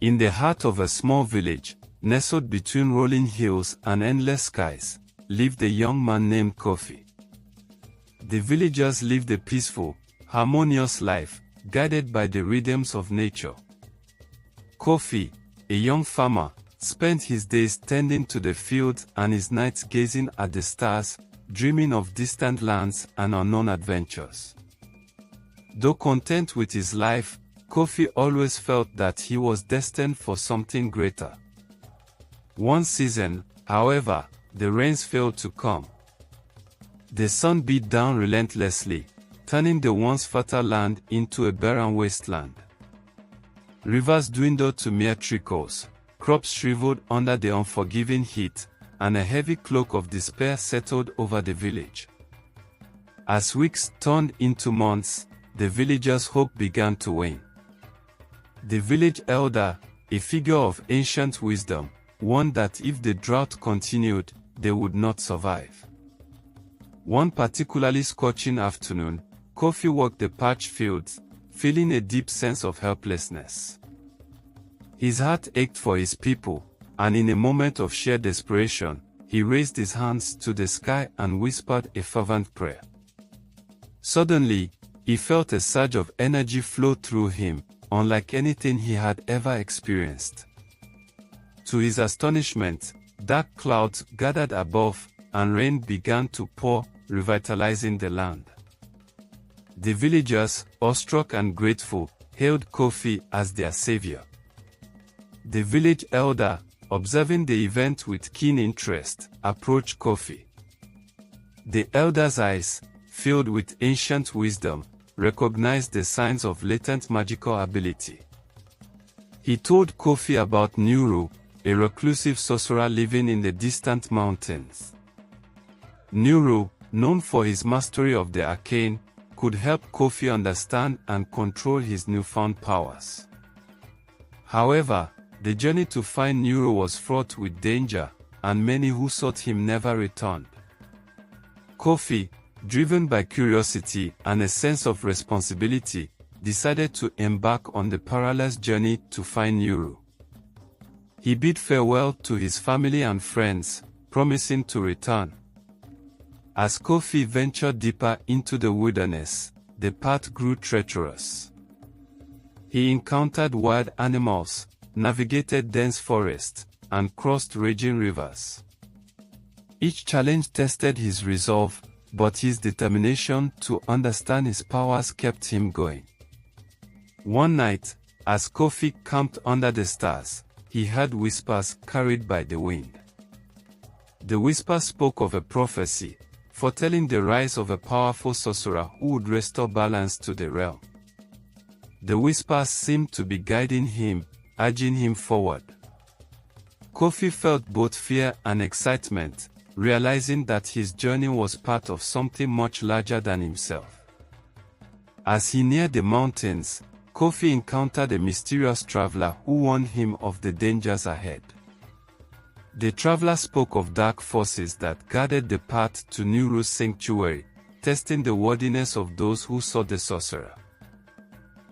In the heart of a small village, nestled between rolling hills and endless skies, lived a young man named Kofi. The villagers lived a peaceful, harmonious life, guided by the rhythms of nature. Kofi, a young farmer, spent his days tending to the fields and his nights gazing at the stars, dreaming of distant lands and unknown adventures. Though content with his life, Kofi always felt that he was destined for something greater. One season, however, the rains failed to come. The sun beat down relentlessly, turning the once fertile land into a barren wasteland. Rivers dwindled to mere trickles, crops shriveled under the unforgiving heat, and a heavy cloak of despair settled over the village. As weeks turned into months, the villagers' hope began to wane. The village elder, a figure of ancient wisdom, warned that if the drought continued, they would not survive. One particularly scorching afternoon, Kofi walked the parched fields, feeling a deep sense of helplessness. His heart ached for his people, and in a moment of sheer desperation, he raised his hands to the sky and whispered a fervent prayer. Suddenly, he felt a surge of energy flow through him, unlike anything he had ever experienced. To his astonishment, dark clouds gathered above, and rain began to pour, revitalizing the land. The villagers, awestruck and grateful, hailed Kofi as their savior. The village elder, observing the event with keen interest, approached Kofi. The elder's eyes, filled with ancient wisdom, recognized the signs of latent magical ability. He told Kofi about Nuru, a reclusive sorcerer living in the distant mountains. Nuru, known for his mastery of the arcane, could help Kofi understand and control his newfound powers. However, the journey to find Nuru was fraught with danger, and many who sought him never returned. Kofi, driven by curiosity and a sense of responsibility, decided to embark on the perilous journey to find Nuru. He bid farewell to his family and friends, promising to return. As Kofi ventured deeper into the wilderness, the path grew treacherous. He encountered wild animals, navigated dense forests, and crossed raging rivers. Each challenge tested his resolve, but his determination to understand his powers kept him going. One night, as Kofi camped under the stars, he heard whispers carried by the wind. The whispers spoke of a prophecy, foretelling the rise of a powerful sorcerer who would restore balance to the realm. The whispers seemed to be guiding him, urging him forward. Kofi felt both fear and excitement, realizing that his journey was part of something much larger than himself. As he neared the mountains, Kofi encountered a mysterious traveler who warned him of the dangers ahead. The traveler spoke of dark forces that guarded the path to Nuru's sanctuary, testing the worthiness of those who sought the sorcerer.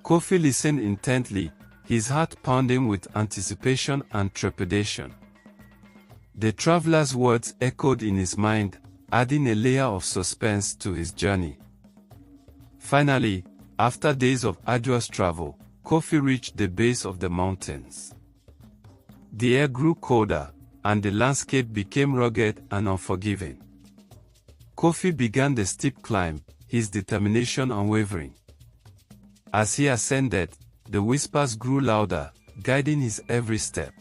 Kofi listened intently, his heart pounding with anticipation and trepidation. The traveler's words echoed in his mind, adding a layer of suspense to his journey. Finally, after days of arduous travel, Kofi reached the base of the mountains. The air grew colder, and the landscape became rugged and unforgiving. Kofi began the steep climb, his determination unwavering. As he ascended, the whispers grew louder, guiding his every step.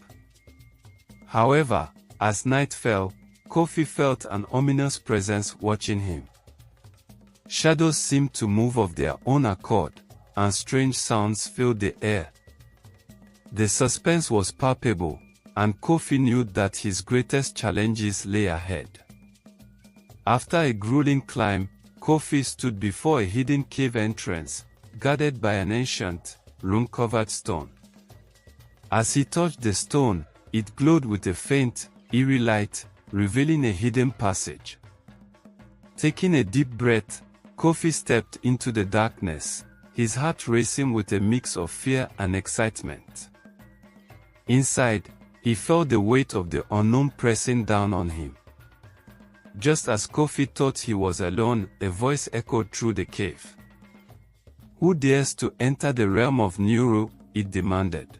However, as night fell, Kofi felt an ominous presence watching him. Shadows seemed to move of their own accord, and strange sounds filled the air. The suspense was palpable, and Kofi knew that his greatest challenges lay ahead. After a grueling climb, Kofi stood before a hidden cave entrance, guarded by an ancient, rune-covered stone. As he touched the stone, it glowed with a faint, eerie light, revealing a hidden passage. Taking a deep breath, Kofi stepped into the darkness, his heart racing with a mix of fear and excitement. Inside, he felt the weight of the unknown pressing down on him. Just as Kofi thought he was alone, a voice echoed through the cave. "Who dares to enter the realm of Nuru?" it demanded.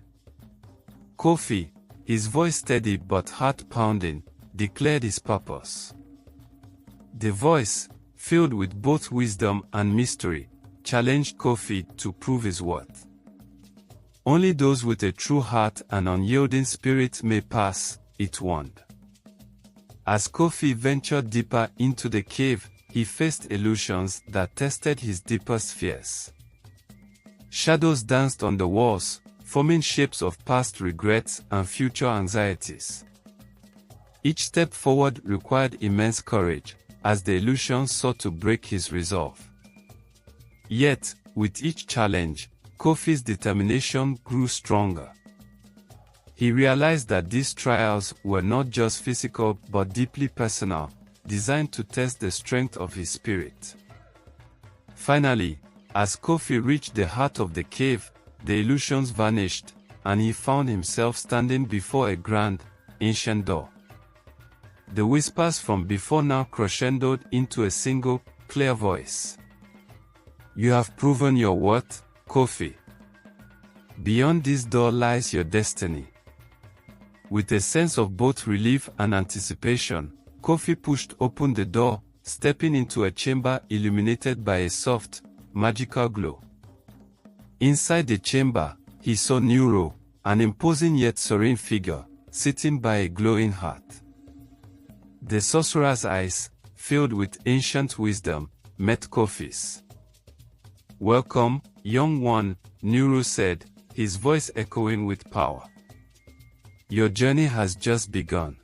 Kofi, his voice steady but heart-pounding, declared his purpose. The voice, filled with both wisdom and mystery, challenged Kofi to prove his worth. "Only those with a true heart and unyielding spirit may pass," it warned. As Kofi ventured deeper into the cave, he faced illusions that tested his deepest fears. Shadows danced on the walls, forming shapes of past regrets and future anxieties. Each step forward required immense courage, as the illusions sought to break his resolve. Yet, with each challenge, Kofi's determination grew stronger. He realized that these trials were not just physical but deeply personal, designed to test the strength of his spirit. Finally, as Kofi reached the heart of the cave, the illusions vanished, and he found himself standing before a grand, ancient door. The whispers from before now crescendoed into a single, clear voice. "You have proven your worth, Kofi. Beyond this door lies your destiny." With a sense of both relief and anticipation, Kofi pushed open the door, stepping into a chamber illuminated by a soft, magical glow. Inside the chamber, he saw Nuru, an imposing yet serene figure, sitting by a glowing hearth. The sorcerer's eyes, filled with ancient wisdom, met Kofi's. "Welcome, young one," Nuru said, his voice echoing with power. "Your journey has just begun."